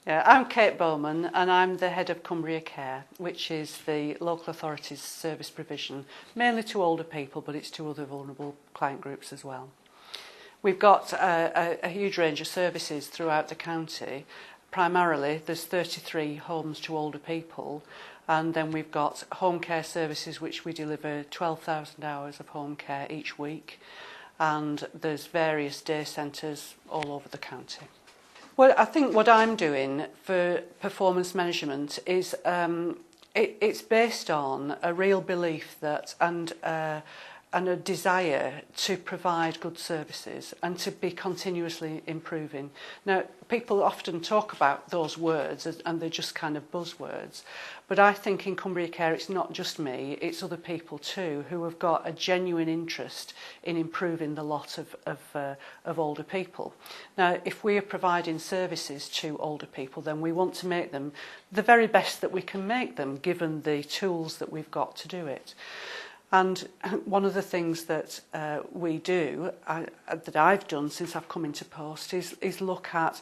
Yeah, I'm Cate Bowman and I'm the head of Cumbria Care, which is the local authority's service provision, mainly to older people, but it's to other vulnerable client groups as well. We've got a huge range of services throughout the county. Primarily, there's 33 homes to older people, and then we've got home care services, which we deliver 12,000 hours of home care each week, and there's various day centres all over the county. Well, I think what I'm doing for performance management is it's based on a real belief that and a desire to provide good services and to be continuously improving. Now, people often talk about those words and they're just kind of buzzwords, but I think in Cumbria Care it's not just me, it's other people too who have got a genuine interest in improving the lot of older people. Now, if we are providing services to older people, then we want to make them the very best that we can make them, given the tools that we've got to do it. And one of the things that we do, that I've done since I've come into post, is look at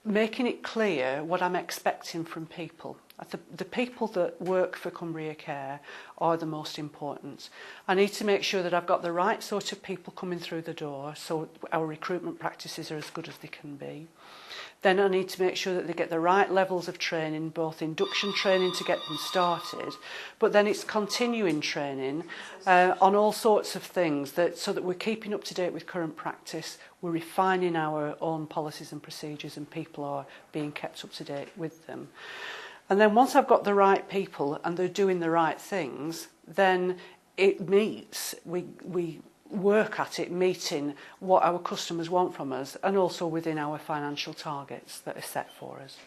making it clear what I'm expecting from people. The people that work for Cumbria Care are the most important. I need to make sure that I've got the right sort of people coming through the door, so our recruitment practices are as good as they can be. Then I need to make sure that they get the right levels of training, both induction training to get them started, but then it's continuing training on all sorts of things so that we're keeping up to date with current practice, we're refining our own policies and procedures, and people are being kept up to date with them. And then once I've got the right people and they're doing the right things, then it meets, we work at it meeting what our customers want from us and also within our financial targets that are set for us.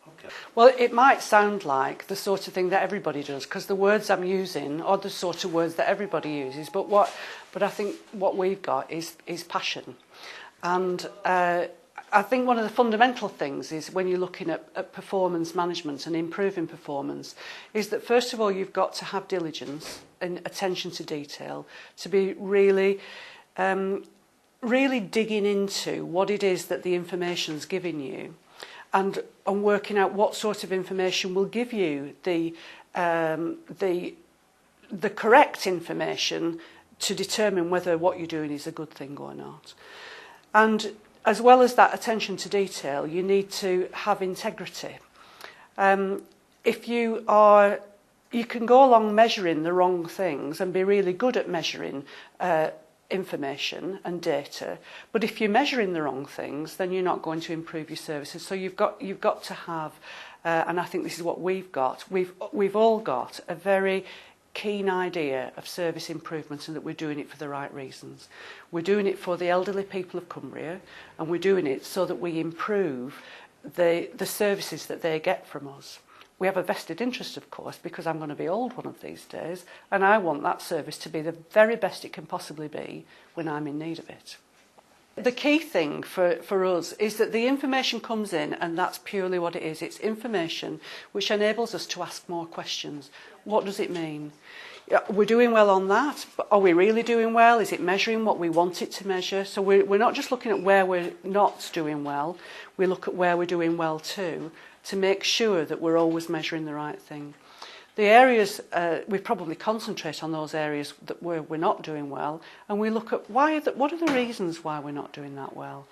Okay. Well, it might sound like the sort of thing that everybody does, because the words I'm using are the sort of words that everybody uses, but I think what we've got is passion. And I think one of the fundamental things is when you're looking at performance management and improving performance is that first of all you've got to have diligence and attention to detail to be really digging into what it is that the information's giving you and working out what sort of information will give you the correct information to determine whether what you're doing is a good thing or not. And as well as that attention to detail, you need to have integrity. If you can go along measuring the wrong things and be really good at measuring information and data, but if you're measuring the wrong things, then you're not going to improve your services. So you've got to have, and I think this is what we've got. We've all got a very keen idea of service improvement and that we're doing it for the right reasons. We're doing it for the elderly people of Cumbria, and we're doing it so that we improve the services that they get from us. We have a vested interest, of course, because I'm going to be old one of these days, and I want that service to be the very best it can possibly be when I'm in need of it. The key thing for us is that the information comes in, and that's purely what it is. It's information which enables us to ask more questions. What does it mean? We're doing well on that, but are we really doing well? Is it measuring what we want it to measure? So we're not just looking at where we're not doing well, we look at where we're doing well too, to make sure that we're always measuring the right thing. The areas, we probably concentrate on those areas that we're not doing well, and we look at what are the reasons why we're not doing that well.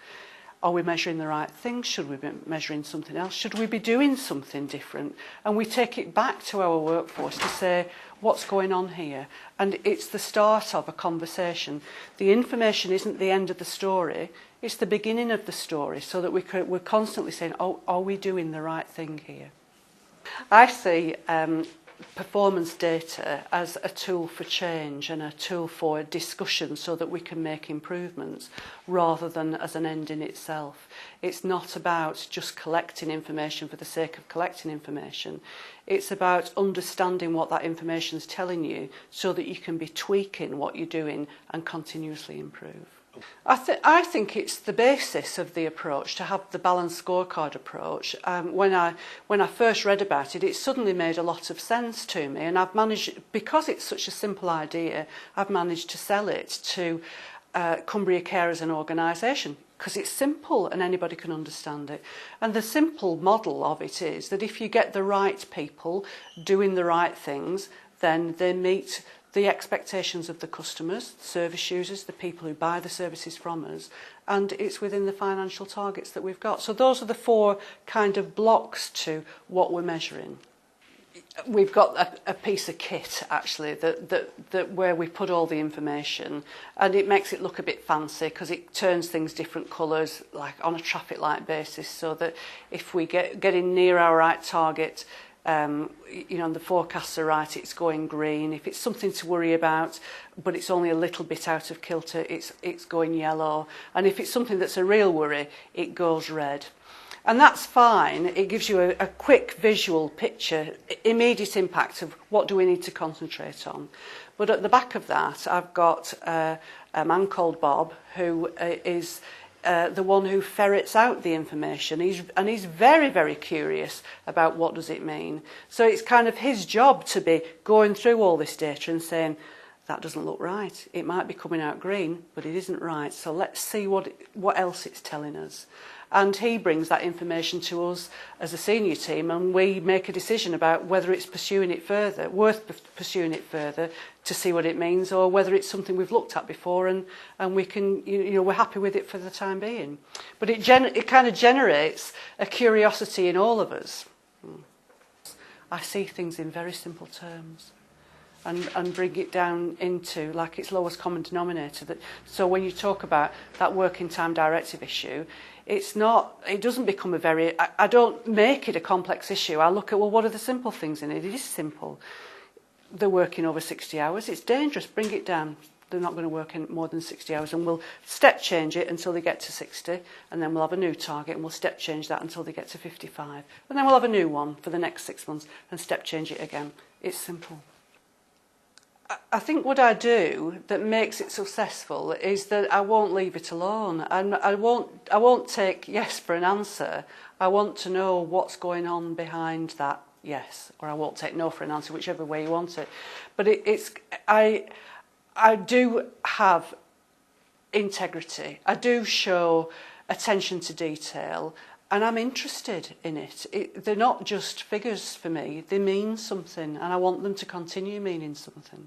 Are we measuring the right things? Should we be measuring something else? Should we be doing something different? And we take it back to our workforce to say, what's going on here? And it's the start of a conversation. The information isn't the end of the story, it's the beginning of the story, so that we're constantly saying, oh, are we doing the right thing here? I see performance data as a tool for change and a tool for discussion so that we can make improvements rather than as an end in itself. It's not about just collecting information for the sake of collecting information. It's about understanding what that information is telling you so that you can be tweaking what you're doing and continuously improve. I think it's the basis of the approach to have the balanced scorecard approach. When I first read about it, it suddenly made a lot of sense to me, and I've managed, because it's such a simple idea, I've managed to sell it to Cumbria Care as an organisation, because it's simple and anybody can understand it. And the simple model of it is that if you get the right people doing the right things, then they meet the expectations of the customers, service users, the people who buy the services from us, and it's within the financial targets that we've got. So those are the 4 kind of blocks to what we're measuring. We've got a piece of kit actually that where we put all the information, and it makes it look a bit fancy because it turns things different colours, like on a traffic light basis, so that if we getting near our right target, you know, and the forecasts are right, it's going green. If it's something to worry about, but it's only a little bit out of kilter, it's going yellow. And if it's something that's a real worry, it goes red. And that's fine. It gives you a quick visual picture, immediate impact of what do we need to concentrate on. But at the back of that, I've got a man called Bob, who is the one who ferrets out the information. He's very, very curious about what does it mean. So it's kind of his job to be going through all this data and saying, that doesn't look right. It might be coming out green, but it isn't right. So let's see what else it's telling us. And he brings that information to us as a senior team, and we make a decision about whether it's worth pursuing it further to see what it means, or whether it's something we've looked at before and we can, you know, we're happy with it for the time being. But it kind of generates a curiosity in all of us. I see things in very simple terms. And bring it down into like its lowest common denominator. So when you talk about that working time directive issue, it doesn't become I don't make it a complex issue. I look at, well, what are the simple things in it? It is simple. They're working over 60 hours. It's dangerous. Bring it down. They're not going to work in more than 60 hours, and we'll step change it until they get to 60, and then we'll have a new target, and we'll step change that until they get to 55. And then we'll have a new one for the next 6 months and step change it again. It's simple. I think what I do that makes it successful is that I won't leave it alone, and I won't take yes for an answer. I want to know what's going on behind that yes, or I won't take no for an answer, whichever way you want it. But I do have integrity. I do show attention to detail, and I'm interested in it. They're not just figures for me. They mean something, and I want them to continue meaning something.